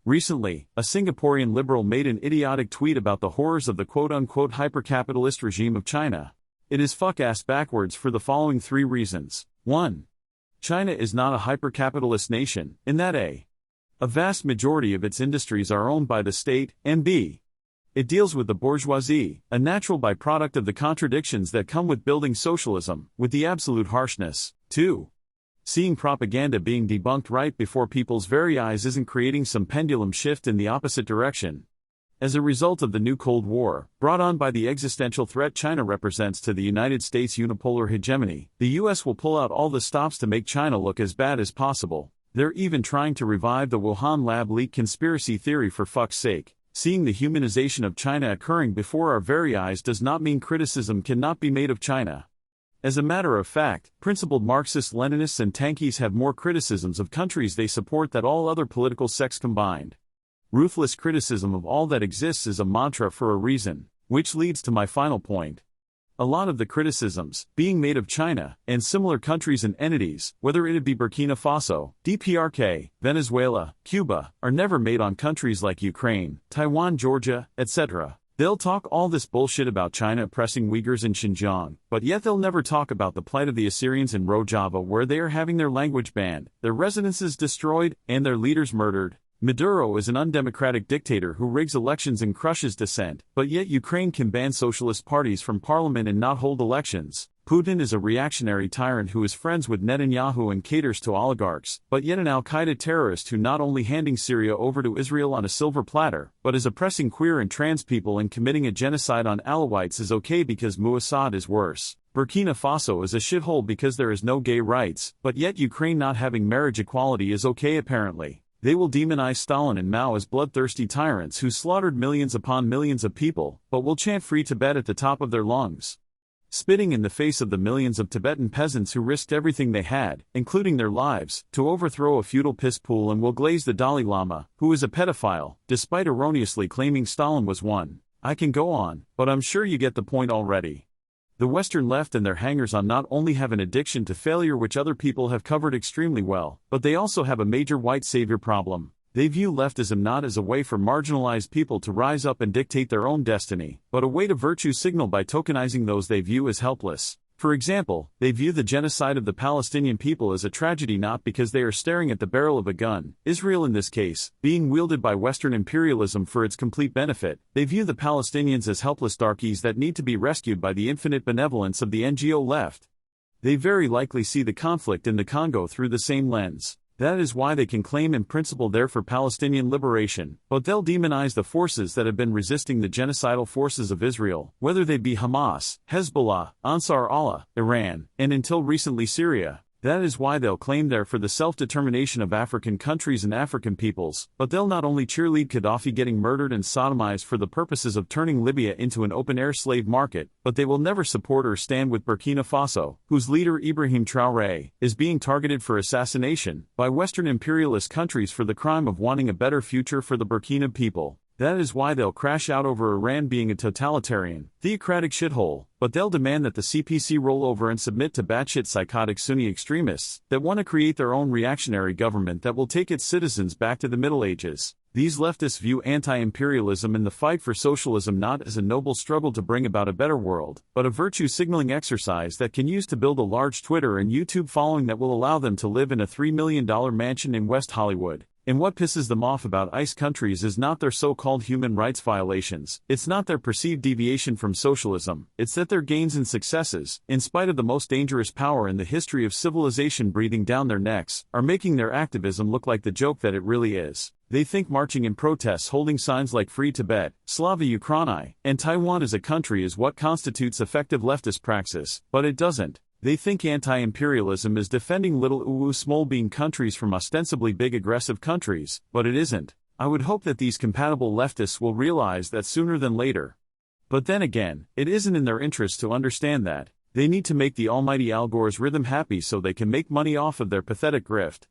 Recently, a Singaporean liberal made an idiotic tweet about the horrors of the quote-unquote hyper-capitalist regime of China. It is fuck-ass backwards for the following three reasons. 1. China is not a hyper-capitalist nation, in that a vast majority of its industries are owned by the state, and b. It deals with the bourgeoisie, a natural byproduct of the contradictions that come with building socialism, with the absolute harshness. 2. Seeing propaganda being debunked right before people's very eyes isn't creating some pendulum shift in the opposite direction. As a result of the new Cold War, brought on by the existential threat China represents to the United States' unipolar hegemony, the US will pull out all the stops to make China look as bad as possible. They're even trying to revive the Wuhan lab leak conspiracy theory for fuck's sake. Seeing the humanization of China occurring before our very eyes does not mean criticism cannot be made of China. As a matter of fact, principled Marxist-Leninists and tankies have more criticisms of countries they support than all other political sects combined. Ruthless criticism of all that exists is a mantra for a reason, which leads to my final point. A lot of the criticisms being made of China and similar countries and entities, whether it be Burkina Faso, DPRK, Venezuela, Cuba, are never made on countries like Ukraine, Taiwan, Georgia, etc. They'll talk all this bullshit about China oppressing Uyghurs in Xinjiang, but yet they'll never talk about the plight of the Assyrians in Rojava, where they are having their language banned, their residences destroyed, and their leaders murdered. Maduro is an undemocratic dictator who rigs elections and crushes dissent, but yet Ukraine can ban socialist parties from parliament and not hold elections. Putin is a reactionary tyrant who is friends with Netanyahu and caters to oligarchs, but yet an al-Qaeda terrorist who not only handing Syria over to Israel on a silver platter, but is oppressing queer and trans people and committing a genocide on Alawites is okay because Muassad is worse. Burkina Faso is a shithole because there is no gay rights, but yet Ukraine not having marriage equality is okay apparently. They will demonize Stalin and Mao as bloodthirsty tyrants who slaughtered millions upon millions of people, but will chant Free Tibet at the top of their lungs, spitting in the face of the millions of Tibetan peasants who risked everything they had, including their lives, to overthrow a feudal piss pool, and will glaze the Dalai Lama, who is a pedophile, despite erroneously claiming Stalin was one. I can go on, but I'm sure you get the point already. The Western left and their hangers-on not only have an addiction to failure, which other people have covered extremely well, but they also have a major white savior problem. They view leftism not as a way for marginalized people to rise up and dictate their own destiny, but a way to virtue signal by tokenizing those they view as helpless. For example, they view the genocide of the Palestinian people as a tragedy not because they are staring at the barrel of a gun, Israel in this case, being wielded by Western imperialism for its complete benefit. They view the Palestinians as helpless darkies that need to be rescued by the infinite benevolence of the NGO left. They very likely see the conflict in the Congo through the same lens. That is why they can claim in principle there for Palestinian liberation, but they'll demonize the forces that have been resisting the genocidal forces of Israel, whether they be Hamas, Hezbollah, Ansar Allah, Iran, and until recently Syria. That is why they'll claim there for the self-determination of African countries and African peoples, but they'll not only cheerlead Gaddafi getting murdered and sodomized for the purposes of turning Libya into an open-air slave market, but they will never support or stand with Burkina Faso, whose leader Ibrahim Traoré is being targeted for assassination by Western imperialist countries for the crime of wanting a better future for the Burkina people. That is why they'll crash out over Iran being a totalitarian, theocratic shithole, but they'll demand that the CPC roll over and submit to batshit psychotic Sunni extremists that want to create their own reactionary government that will take its citizens back to the Middle Ages. These leftists view anti-imperialism and the fight for socialism not as a noble struggle to bring about a better world, but a virtue-signaling exercise that can use to build a large Twitter and YouTube following that will allow them to live in a $3 million mansion in West Hollywood. And what pisses them off about ICE countries is not their so-called human rights violations, it's not their perceived deviation from socialism, it's that their gains and successes, in spite of the most dangerous power in the history of civilization breathing down their necks, are making their activism look like the joke that it really is. They think marching in protests holding signs like Free Tibet, Slava Ukraini, and Taiwan as a country is what constitutes effective leftist praxis, but it doesn't. They think anti-imperialism is defending little small being countries from ostensibly big aggressive countries, but it isn't. I would hope that these compatible leftists will realize that sooner than later. But then again, it isn't in their interest to understand that. They need to make the almighty Al Gore's rhythm happy so they can make money off of their pathetic grift.